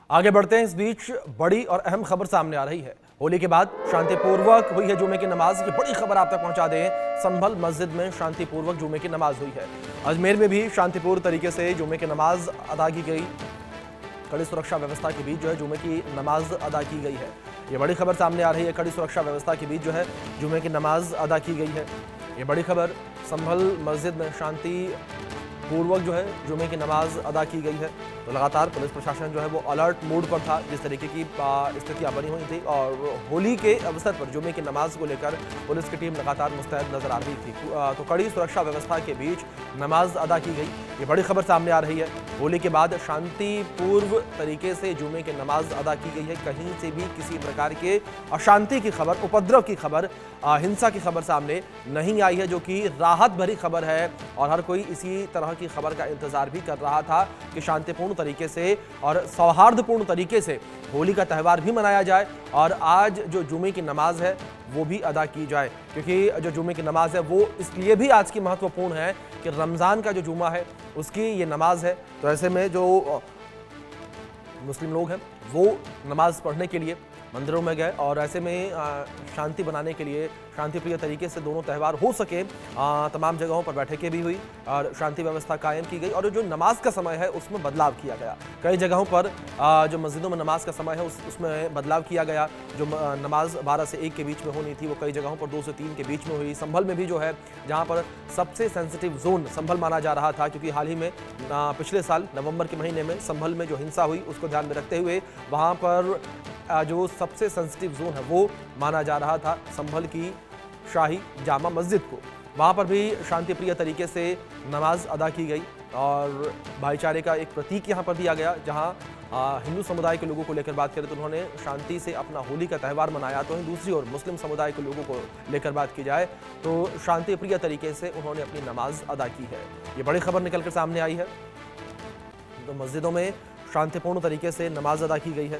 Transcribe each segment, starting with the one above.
आगे बढ़ते हैं। इस बीच बड़ी और अहम खबर सामने आ रही है। होली के बाद शांतिपूर्वक हुई है जुमे की नमाज। ये बड़ी खबर आप तक पहुंचा दें। संभल मस्जिद में शांतिपूर्वक जुमे की नमाज हुई है। अजमेर में भी शांतिपूर्ण तरीके से जुमे की नमाज अदा की गई। कड़ी सुरक्षा व्यवस्था के बीच जो है जुमे की नमाज अदा की गई है। ये बड़ी खबर सामने आ रही है। कड़ी सुरक्षा व्यवस्था के बीच जो है जुमे की नमाज अदा की गई है। ये बड़ी खबर, संभल मस्जिद में शांति पूर्वक जो है जुमे की नमाज अदा की गई है। तो लगातार पुलिस प्रशासन जो है वो अलर्ट मोड पर था। जिस तरीके की स्थितियां बनी हुई थी और होली के अवसर पर जुमे की नमाज को लेकर पुलिस की टीम लगातार मुस्तैद नजर आ रही थी। तो कड़ी सुरक्षा व्यवस्था के बीच नमाज अदा की गई। ये बड़ी खबर सामने आ रही है। होली के बाद शांतिपूर्व तरीके से जुमे की नमाज अदा की गई है। कहीं से भी किसी प्रकार के अशांति की खबर, उपद्रव की खबर, हिंसा की खबर सामने नहीं आई है, जो कि राहत भरी खबर है। और हर कोई इसी तरह की खबर का इंतजार भी कर रहा था कि शांतिपूर्ण तरीके से और सौहार्दपूर्ण तरीके से होली का त्यौहार भी मनाया जाए और आज जो जुमे की नमाज है वो भी अदा की जाए। क्योंकि जो जुमे की नमाज है वो इसलिए भी आज की महत्वपूर्ण है कि रमज़ान का जो जुमा है उसकी ये नमाज है। तो ऐसे में जो मुस्लिम लोग हैं वो नमाज पढ़ने के लिए मंदिरों में गए और ऐसे में शांति बनाने के लिए शांतिप्रिय तरीके से दोनों त्यौहार हो सके, तमाम जगहों पर बैठकें भी हुई और शांति व्यवस्था कायम की गई। और जो नमाज का समय है उसमें बदलाव किया गया। कई जगहों पर जो मस्जिदों में नमाज का समय है उसमें बदलाव किया गया। जो नमाज 12 से 1 के बीच में होनी थी वो कई जगहों पर 2 से 3 के बीच में हुई। संभल में भी जो है, जहाँ पर सबसे सेंसिटिव जोन संभल माना जा रहा था, क्योंकि हाल ही में पिछले साल नवंबर के महीने में संभल में जो हिंसा हुई उसको ध्यान में रखते हुए वहाँ पर जो सबसे सेंसिटिव जोन है वो माना जा रहा था संभल की शाही जामा मस्जिद को। वहाँ पर भी शांतिप्रिय तरीके से नमाज अदा की गई और भाईचारे का एक प्रतीक यहाँ पर दिया गया। जहाँ हिंदू समुदाय के लोगों को लेकर बात करें तो उन्होंने शांति से अपना होली का त्यौहार मनाया। तो दूसरी ओर मुस्लिम समुदाय के लोगों को लेकर बात की जाए तो शांतिप्रिय तरीके से उन्होंने अपनी नमाज अदा की है। ये बड़ी खबर निकल कर सामने आई है। तो मस्जिदों में शांतिपूर्ण तरीके से नमाज अदा की गई है।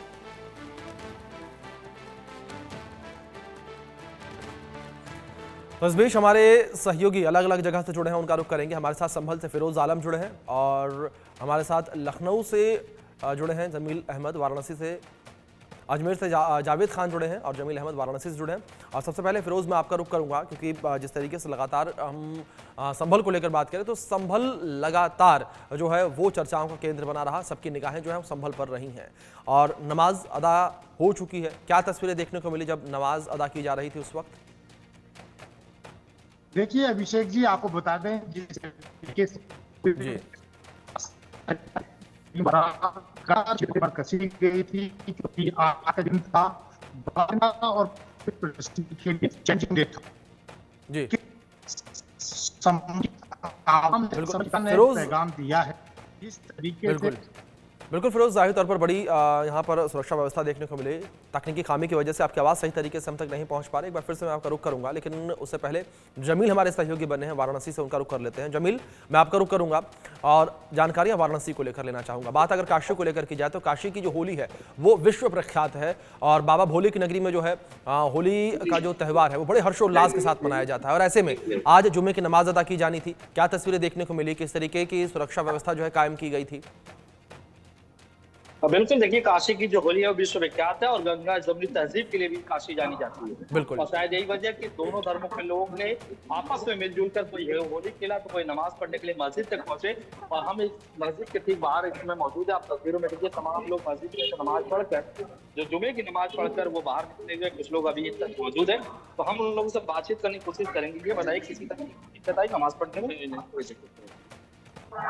तो इस बीच हमारे सहयोगी अलग अलग जगह से जुड़े हैं, उनका रुख करेंगे। हमारे साथ संभल से फिरोज आलम जुड़े हैं और हमारे साथ लखनऊ से जुड़े हैं जमील अहमद, वाराणसी से अजमेर से जावेद खान जुड़े हैं और जमील अहमद वाराणसी से जुड़े हैं। और सबसे पहले फिरोज मैं आपका रुख करूंगा, क्योंकि जिस तरीके से लगातार हम संभल को लेकर बात करें तो संभल लगातार जो है वो चर्चाओं का केंद्र बना रहा। सबकी निगाहें जो है संभल पर रही हैं और नमाज अदा हो चुकी है। क्या तस्वीरें देखने को मिली जब नमाज अदा की जा रही थी उस वक्त? देखिए अभिषेक जी, आपको बता दें जिस तरीके से कसी गई थी, क्योंकि आज का दिन था और जी पैगाम दिया है इस तरीके से। बिल्कुल फिरोज, जाहिर तौर पर बड़ी यहाँ पर सुरक्षा व्यवस्था देखने को मिली। तकनीकी खामी की वजह से आपकी आवाज़ सही तरीके से हम तक नहीं पहुँच पा रही। एक बार फिर से मैं आपका रुख करूंगा, लेकिन उससे पहले जमील हमारे सहयोगी बने हैं वाराणसी से, उनका रुख कर लेते हैं। जमील, मैं आपका रुख करूंगा और जानकारियाँ वाराणसी को लेकर लेना चाहूँगा। बात अगर काशी को लेकर की जाए तो काशी की जो होली है वो विश्व प्रख्यात है और बाबा भोले की नगरी में जो है होली का जो त्यौहार है वो बड़े हर्षोल्लास के साथ मनाया जाता है। और ऐसे में आज जुमे की नमाज अदा की जानी थी। क्या तस्वीरें देखने को मिली, किस तरीके की सुरक्षा व्यवस्था जो है कायम की गई थी? बिल्कुल, देखिए काशी की जो होली है वो विश्व विख्यात है और गंगा जमुनी तहजीब के लिए भी काशी जानी जाती है। बिल्कुल। और शायद यही वजह कि दोनों धर्मों के लोग ने आपस में मिलजुल कर कोई होली खेला तो कोई नमाज पढ़ने के लिए मस्जिद तक पहुंचे। और हम इस मस्जिद के ठीक बाहर इसमें मौजूद है। आप तस्वीरों में देखिए तमाम लोग मस्जिद में नमाज पढ़कर, जो जुमे की नमाज पढ़कर वो बाहर निकले हुए, कुछ लोग अभी तक मौजूद है। तो हम उन लोगों से बातचीत करने की कोशिश करेंगे। ये बताइए, किसी तरह की दिक्कत आई नमाज पढ़ने में?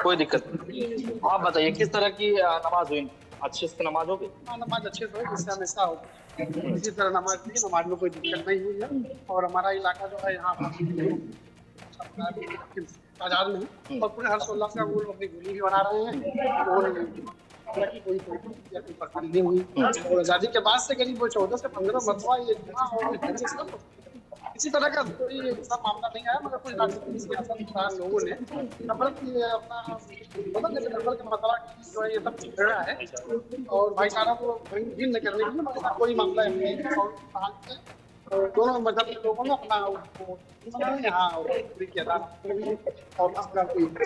कोई दिक्कत नहीं। आप बताइए किस तरह की नमाज हुई? अच्छे से नमाज होगी? नमाज अच्छे से हो, जिससे हमेशा हो इसी तरह नमाज हुई। नमाज में कोई दिक्कत नहीं हुई है। और हमारा इलाका जो है यहाँ आजाद में और पूरे हर्षोल्लास से वो लोग अपनी होली भी बना रहे हैं। कोई परेशानी नहीं हुई। और आजादी के बाद से करीब 14 से 15 मरतबा ये इसी तरह का कोई ऐसा मामला नहीं आया, मगर कुछ लोगों ने नफरत अपना नफरत का मसला जो है ये सब छेड़ा है और भाईचारा को भिन्न करने के लिए, मगर कोई मामला नहीं है। और दोनों मजहब के लोगों ने अपना यहाँ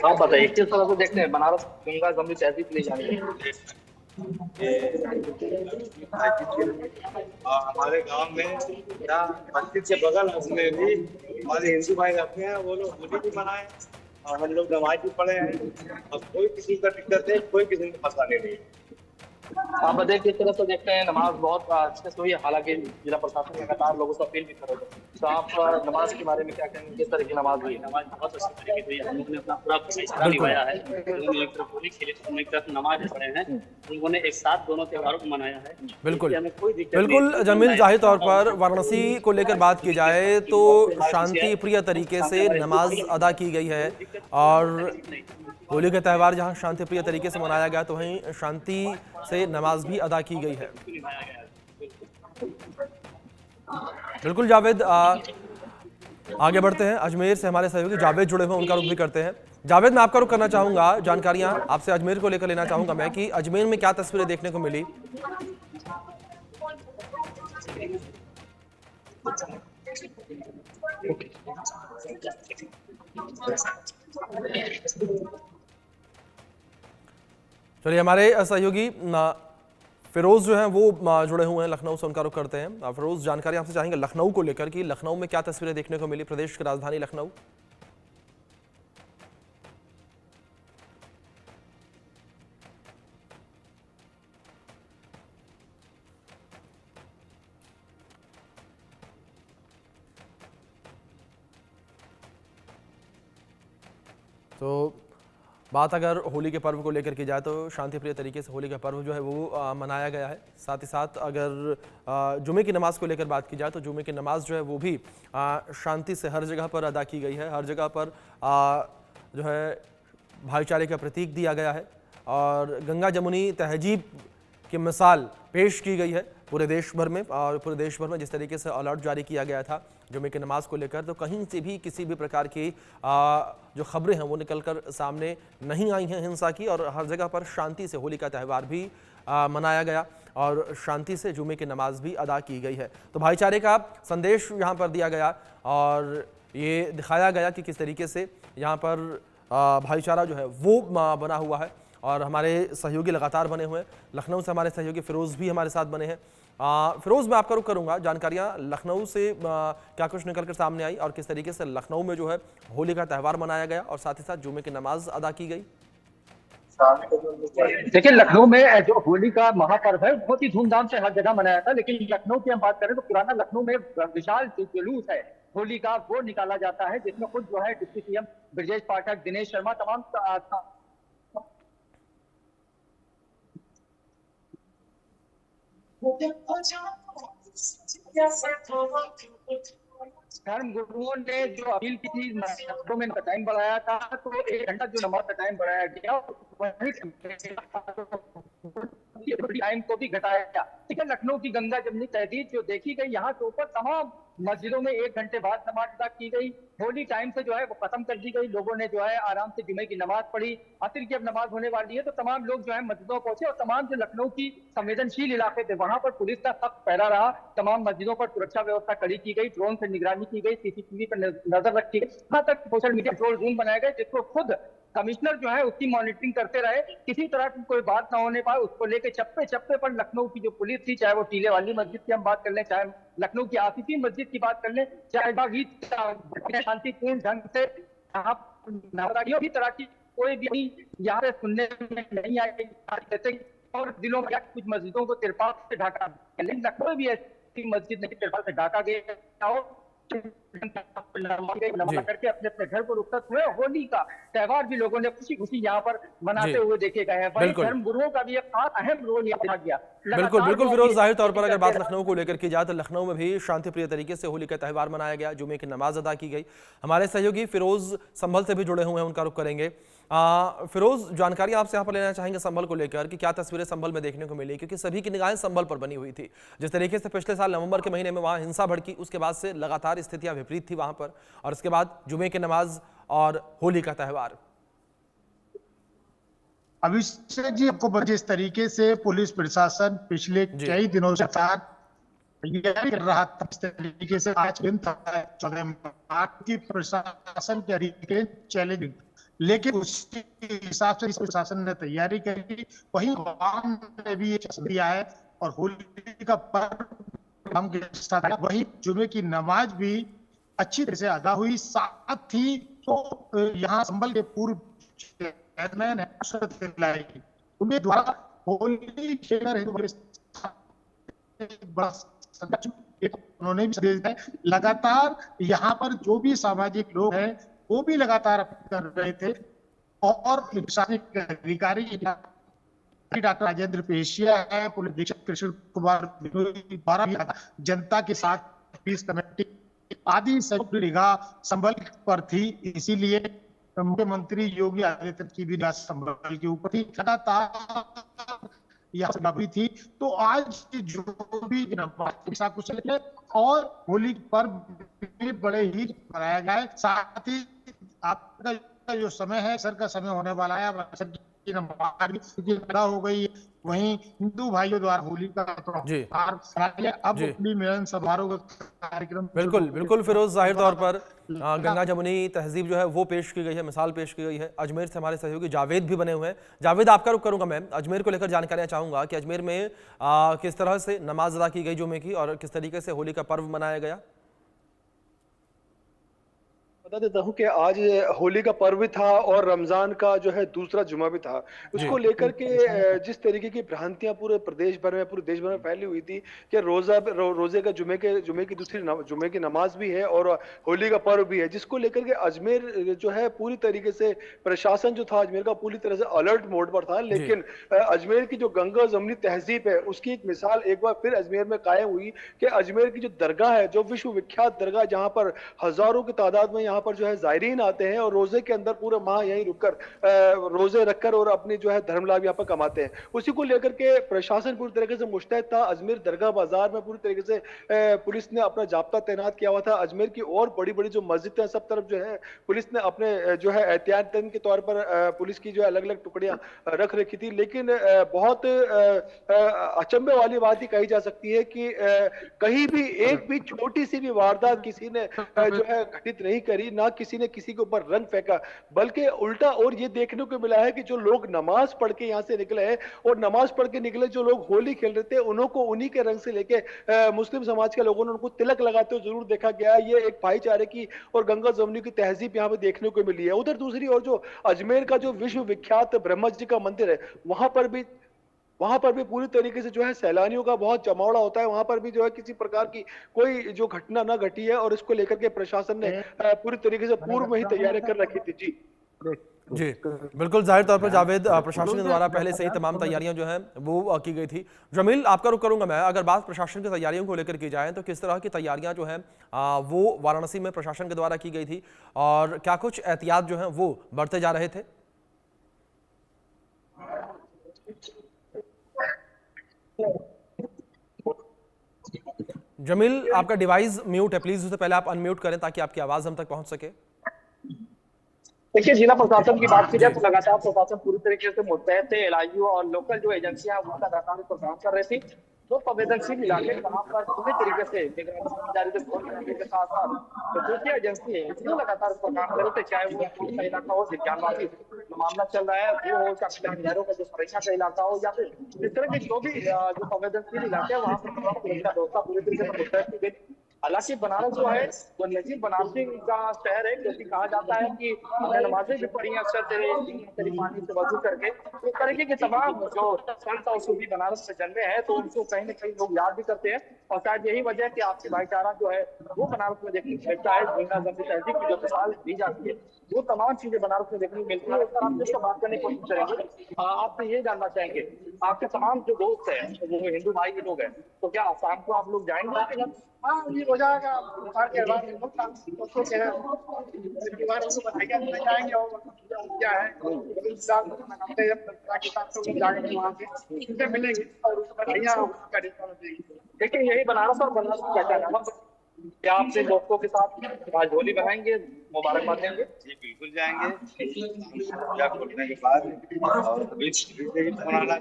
आप बताइए किस तरह से देखते हैं बनारस गंगा जमुनी तहजीब ले जाने? हमारे गांव में या मस्जिद के बगल में भी हमारे हिंदू भाई रहते हैं, वो लोग होली भी मनाए और हम लोग नमाज भी पढ़े हैं और कोई किसी का दिक्कत है, कोई किसी को परेशानी नहीं है। आप बताइए किस तरह से देखते हैं नमाज बहुत अच्छे से हुई है, हालांकि जिला प्रशासन लगातार लोगों से अपील भी कर रहे थे, तो आप नमाज के बारे में क्या कहेंगे, किस तरह की नमाज हुई? नमाज बहुत अच्छी तरीके से हुई है। हम लोगों ने अपना पूरा भाईचारा निभाया है। उन्होंने एक तरफ होली खेली, हम एक तरफ नमाज पढ़े हैं। उन लोगों ने एक साथ दोनों त्योहारों को मनाया है। बिल्कुल हमें कोई दिक्कत नहीं बिल्कुल है। जमील, जाहिर तौर पर वाराणसी को लेकर बात की जाए तो शांति प्रिय तरीके से नमाज अदा की गई है और होली का त्यौहार जहां शांति प्रिय तरीके से मनाया गया तो वहीं शांति से नमाज भी अदा की गई है। बिल्कुल जावेद, आगे बढ़ते हैं। अजमेर से हमारे सहयोगी जावेद जुड़े हुए, उनका रुख भी करते हैं। जावेद, मैं आपका रुख करना चाहूंगा, जानकारियां आपसे अजमेर को लेकर लेना चाहूंगा मैं कि अजमेर में क्या तस्वीरें देखने को मिली। चलिए, हमारे सहयोगी फिरोज जो हैं वो जुड़े हुए हैं लखनऊ से, उनका रुख करते हैं। फिरोज, जानकारी आपसे चाहेंगे लखनऊ को लेकर कि लखनऊ में क्या तस्वीरें देखने को मिली, प्रदेश की राजधानी लखनऊ। तो बात अगर होली के पर्व को लेकर की जाए तो शांतिप्रिय तरीके से होली का पर्व जो है वो मनाया गया है। साथ ही साथ अगर जुमे की नमाज को लेकर बात की जाए तो जुमे की नमाज जो है वो भी शांति से हर जगह पर अदा की गई है। हर जगह पर जो है भाईचारे का प्रतीक दिया गया है और गंगा जमुनी तहजीब की मिसाल पेश की गई है पूरे देश भर में। और पूरे देश भर में जिस तरीके से अलर्ट जारी किया गया था जुमे की नमाज को लेकर, तो कहीं से भी किसी भी प्रकार की जो खबरें हैं वो निकलकर सामने नहीं आई हैं हिंसा की, और हर जगह पर शांति से होली का त्यौहार भी मनाया गया और शांति से जुमे की नमाज भी अदा की गई है। तो भाईचारे का संदेश यहाँ पर दिया गया और ये दिखाया गया कि किस तरीके से यहाँ पर भाईचारा जो है वो बना हुआ है। और हमारे सहयोगी लगातार बने हुए हैं। लखनऊ से हमारे सहयोगी फिरोज भी हमारे साथ बने हैं। फिरोज, मैं आपका रुख करूंगा, जानकारियां लखनऊ से क्या कुछ निकल कर सामने आई और किस तरीके से लखनऊ में जो है होली का त्यौहार मनाया गया और साथ ही साथ जुमे की नमाज अदा की गई। देखिए, लखनऊ में जो होली का महापर्व है बहुत ही धूमधाम से हर जगह मनाया था, लेकिन लखनऊ की हम बात करें तो पुराना लखनऊ में विशाल जुलूस है होली का, वो निकाला जाता है जिसमें खुद जो है डिप्टी सीएम ब्रजेश पाठक, दिनेश शर्मा, तमाम धर्म गुरुओं ने जो अपील की थी, नमाज़ों में टाइम बढ़ाया था, तो 1 घंटा जो नमाज का टाइम बढ़ाया गया वही टाइम को भी घटाया गया। ठीक है, लखनऊ की गंगा जमुनी तहजीब जो देखी गई, यहाँ के ऊपर तमाम मस्जिदों में 1 घंटे बाद नमाज अदा की गई। होली टाइम से जो है वो खत्म कर दी गई, लोगों ने जो है आराम से जुमे की नमाज पढ़ी। असर की अब नमाज होने वाली है तो तमाम लोग जो है मस्जिदों पहुंचे और तमाम जो लखनऊ की संवेदनशील इलाके थे वहां पर पुलिस का सख्त पहरा रहा। तमाम मस्जिदों पर सुरक्षा व्यवस्था कड़ी की गई, ड्रोन से निगरानी की गई, सीसीटीवी पर नजर रखी गई, यहाँ तक सोशल मीडिया कंट्रोल रूम बनाए गए जिसको खुद कमिश्नर जो है उसकी मॉनिटरिंग करते रहे, किसी तरह की कोई बात ना होने पाए। उसको लेकर चप्पे चप्पे पर लखनऊ की जो पुलिस थी, चाहे वो टीले वाली मस्जिद की हम बात कर लें, चाहे लखनऊ की आसिफी मस्जिद की बात कर लें, चाहे शांतिपूर्ण ढंग से भी तरह की कोई भी यहाँ पे सुनने में नहीं आई। जैसे और जिलों में कुछ मस्जिदों को तिरपाल से ढका, लेकिन लखनऊ भी ऐसी मस्जिद नहीं तिरपाल से ढका गया करके अपने अपने घर को रुखसत हुए। होली का त्यौहार भी लोगों ने खुशी खुशी यहाँ पर मनाते हुए देखे गए हैं। वहीं धर्म गुरुओं का भी एक खास अहम रोल यहाँ देखा गया। बिल्कुल बिल्कुल फिरोज, जाहिर तौर पर अगर बात लखनऊ को लेकर की जाए तो लखनऊ में भी शांतिप्रिय तरीके से होली का त्यौहार मनाया गया, जुमे की नमाज अदा की गई। हमारे सहयोगी फिरोज संभल से भी जुड़े हुए हैं, उनका रुख करेंगे। फिरोज, जानकारी आपसे यहाँ पर लेना चाहेंगे संभल को लेकर कि क्या तस्वीरें संभल में देखने को मिली, क्योंकि सभी की निगाहें संभल पर बनी हुई थी। जिस तरीके से पिछले साल नवंबर के महीने में वहां हिंसा भड़की, उसके बाद से लगातार स्थितियां विपरीत थी वहां पर, और उसके बाद जुमे की नमाज और होली का त्यौहार। अभिषेक जी, आपको जिस तरीके से पुलिस प्रशासन पिछले कई दिनों से तैयारी कर रहा था, इस तरीके से आज दिन था 14 मार्च की प्रशासन के चैलेंजिंग लेकिन उसके हिसाब से इस प्रशासन ने तैयारी करी, वहीं आवाम ने भी ये दिया है और होली का पर्व हम के साथ आया। वहीं जुमे की नमाज भी अच्छी तरह से अदा हुई। साथ ही तो यहाँ संभल के पूर्व चेयरमैन है उनके द्वारा होली खेल रहे बड़ा उन्होंने भी संदेश दिया है। लगातार यहाँ पर जो भी सामाजिक लोग हैं वो भी लगातार कर रहे थे और प्रशासनिक अधिकारी डॉक्टर राजेंद्र पेशिया है, पुलिस अधीक्षक कृष्ण कुमार द्वारा भी जनता के साथ पीस कमेटी आदि सब निगाह संभल पर थी। इसीलिए मुख्यमंत्री योगी आदित्यनाथ की भी निगाह संभल के ऊपर थी, लगातार यह भी थी। तो आज जो भी कुछ और होली पर्व बड़े ही मनाया जाए। साथ ही आपका जो समय है सर का समय होने वाला है, हो गई। वहीं हिंदू भाइयों द्वारा होली का त्योहार अब अपनी मिलन समारोह का कार्यक्रम बिल्कुल फिरोज, जाहिर तौर पर गंगा जमुनी तहजीब जो है वो पेश की गई है, मिसाल पेश की गई है। अजमेर से हमारे सहयोगी जावेद भी बने हुए हैं। जावेद, आपका रुख करूंगा मैं, अजमेर को लेकर जानकारियां चाहूंगा कि अजमेर में किस तरह से नमाज अदा की गई जुमे की और किस तरीके से होली का पर्व मनाया गया। बता देता हूँ कि आज होली का पर्व था और रमजान का जो है दूसरा जुमा भी था। उसको लेकर के जिस तरीके की भ्रांतियां पूरे प्रदेश भर में, पूरे देश भर में फैली हुई थी कि रोजे का जुमे की दूसरी जुमे की नमाज भी है और होली का पर्व भी है, जिसको लेकर के अजमेर जो है पूरी तरीके से प्रशासन जो था अजमेर का पूरी तरह से अलर्ट मोड पर था। लेकिन अजमेर की जो गंगा जमुनी तहजीब है उसकी एक मिसाल एक बार फिर अजमेर में कायम हुई कि अजमेर की जो दरगाह है, जो विश्व विख्यात दरगाह, जहां पर हजारों की तादाद में पर जो है जायरीन आते हैं और रोजे के अंदर पूरा माह यहीं रुककर रोजे रखकर और अपनी जो है धर्म लाभ यहाँ पर कमाते हैं। उसी को लेकर के प्रशासन पूरी तरीके से मुस्तैद था। अजमेर दरगाह बाजार में पूरी तरीके से पुलिस ने अपना जाब्ता तैनात किया हुआ था। अजमेर की और बड़ी बड़ी जो मस्जिद है सब तरफ जो है पुलिस ने अपने जो है एहतियातन के तौर पर पुलिस की जो अलग अलग टुकड़ियां रख रखी थी। लेकिन बहुत अचंभे वाली बात ही कही जा सकती है कि कहीं भी एक भी छोटी सी भी वारदात किसी ने जो है घटित नहीं करी, ना किसी ने किसी के ऊपर रंग फेंका, बल्कि उल्टा और ये देखने को मिला है कि जो लोग नमाज पढ़ के यहां से निकले हैं और नमाज पढ़ के निकले जो लोग होली खेल रहे थे उनको उन्हीं के रंग से लेके मुस्लिम समाज के लोगों ने उनको तिलक लगाते हुए जरूर देखा गया। ये एक भाईचारे की और गंगा जमुनी की तहजीब यहाँ पे देखने को मिली है। उधर दूसरी और जो अजमेर का जो विश्व विख्यात ब्रह्मा जी का मंदिर है वहां पर भी पूरी तरीके से जो है सैलानियों का बहुत जमावड़ा होता है। वहां पर भी जो है किसी प्रकार की कोई जो घटना ना घटी है और इसको लेकर के प्रशासन ने पूरी तरीके से पूर्व में ही तैयारी कर रखी थी। जी बिल्कुल, जाहिर तौर पर जावेद, प्रशासन के द्वारा पहले से ही तमाम तैयारियां जो हैं वो की गई थी। जमील, आपका रुख करूंगा मैं, अगर बात प्रशासन की तैयारियों को लेकर की जाए तो किस तरह की तैयारियां जो हैं वो वाराणसी में प्रशासन के द्वारा की गई थी और क्या कुछ एहतियात जो है वो बरते जा रहे थे? जमील, आपका डिवाइस म्यूट है, प्लीज उसे पहले आप अनम्यूट करें ताकि आपकी आवाज हम तक पहुंच सके। देखिए, जिला प्रशासन की बात की जाए तो लगातार प्रशासन पूरी तरीके से मुस्तैद थे। एलआईयू और लोकल जो एजेंसियां वो लगातार काम कर रही थी। जो संवेदनशील इलाके जहाँ पर पूरी तरीके से निगरानी के साथ साथ तो दूसरी एजेंसी है इसलिए लगातार काम कर रहे थे, चाहे वो इलाका हो विज्ञानवासी मामला चल रहा है वो हो, चाहे का जो सुरक्षा का इलाका हो या फिर इस तरह के जो भी जो संवेदनशील इलाके है वहाँ पर व्यवस्था पूरी तरीके से मुस्तैद की गई। हालांकि बनारस जो है वो नजीब बनारसी का शहर है, क्योंकि कहा जाता है कि नमाजें भी पढ़ी अक्सर तेरे पानी से वजू करके। इस तरीके के तमाम जो संत और सूफी बनारस से जन्मे हैं तो उनको कहीं न कहीं लोग याद भी करते हैं और शायद यही वजह है कि आपसी भाईचारा जो है वो बनारस में देखने को मिलता है। गंगा जमुनी तहजीब की जो मिसाल दी जाती है वो तमाम चीजें बनारस में देखने को मिलती है। इस पर आप जिससे बात करने की कोशिश करेंगे, आपसे ये जानना चाहेंगे आपके तमाम जो दोस्त हैं वो हिंदू भाई के लोग हैं, तो क्या शाम को आप लोग जाएंगे? हाँ, ये हो जाएगा। जाएंगे और क्या है वहाँ पे मिलेंगे और देखिए, यही बनारस और बनारस की पहचान है। क्या आपसे दोस्तों के साथ आज होली मनाएंगे, मुबारकबाद देंगे? जी बिल्कुल जाएंगे। पूजा खोलने के बाद और मनाना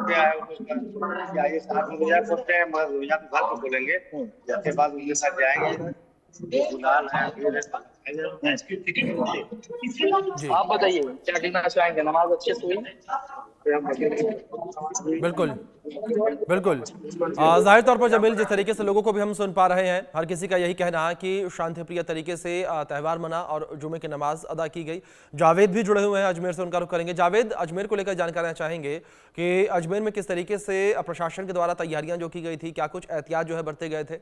क्या है आइए साथ में रोजा खोलते हैं, मगर रोजा तो घर पर खोलेंगे, उसके बाद उनके साथ जाएंगे गुलाल है, जी आप बताइए क्या कहना चाहेंगे, नमाज अच्छे से हुई? बिल्कुल बिल्कुल। जाहिर तौर पर जमील, जिस तरीके से लोगों को भी हम सुन पा रहे हैं, हर किसी का यही कहना है कि शांति प्रिय तरीके से त्यौहार मना और जुमे की नमाज अदा की गई। जावेद भी जुड़े हुए हैं अजमेर से, उनका रुख करेंगे। जावेद, अजमेर को लेकर जानकारियां चाहेंगे कि अजमेर में किस तरीके से प्रशासन के द्वारा तैयारियां जो की गई थी, क्या कुछ एहतियात जो है बरते गए थे?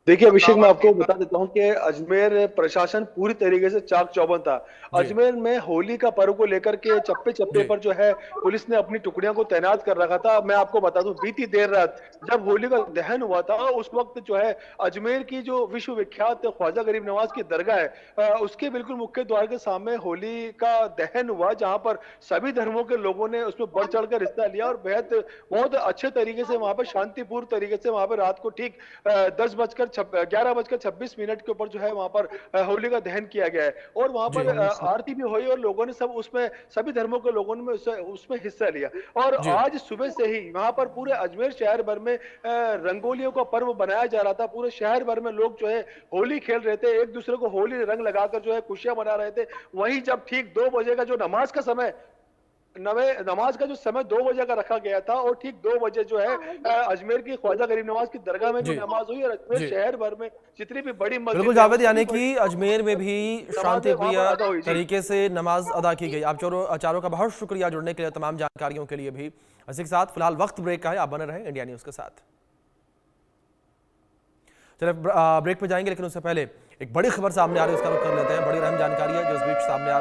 देखिए अभिषेक, मैं आपको बता देता हूं कि अजमेर प्रशासन पूरी तरीके से चाक चौबंद था। अजमेर में होली का पर्व को लेकर के चप्पे चप्पे जी। पर जो है पुलिस ने अपनी टुकड़ियों को तैनात कर रखा था। मैं आपको बता दूं, बीती देर रात जब होली का दहन हुआ था, उस वक्त जो है अजमेर की जो विश्व विख्यात ख्वाजा गरीब नवाज की दरगाह है, उसके बिल्कुल मुख्य द्वार के सामने होली का दहन हुआ, जहां पर सभी धर्मों के लोगों ने उसमें बढ़ चढ़कर हिस्सा लिया और बहुत अच्छे तरीके से वहां पर शांतिपूर्ण तरीके से वहां पर रात को ठीक 11:26 के ऊपर जो है वहां पर होली का दहन किया गया है और वहां पर आरती भी हुई और लोगों ने सब उसमें सभी धर्मों के लोगों ने उसमें हिस्सा लिया। और आज सुबह से ही वहां पर पूरे अजमेर शहर भर में रंगोलियों का पर्व बनाया जा रहा था। पूरे शहर भर में लोग जो है होली खेल रहे थे, एक दूसरे को होली रंग लगाकर जो है खुशियां मना रहे थे। वहीं जब ठीक 2 बजे का जो नमाज का समय 2 बजे का रखा गया था और ठीक 2 बजे जो है अजमेर की ख्वाजा गरीब नवाज की दरगाह में जो नमाज हुई और अजमेर शहर भर में जितनी भी बड़ी मस्जिद, बिल्कुल जावेद, यानी कि अजमेर में भी शांति प्रिय तरीके से नमाज अदा की गई। आप चारों का बहुत शुक्रिया जुड़ने के लिए, तमाम जानकारियों के लिए भी। इसी के साथ फिलहाल वक्त ब्रेक का है, आप बने रहें इंडिया न्यूज के साथ। चलिए ब्रेक पे जाएंगे, लेकिन उससे पहले एक बड़ी खबर सामने आ रही है, उसका रुख कर लेते हैं। बड़ी अहम जानकारी है जो इस बीच सामने आ रही है।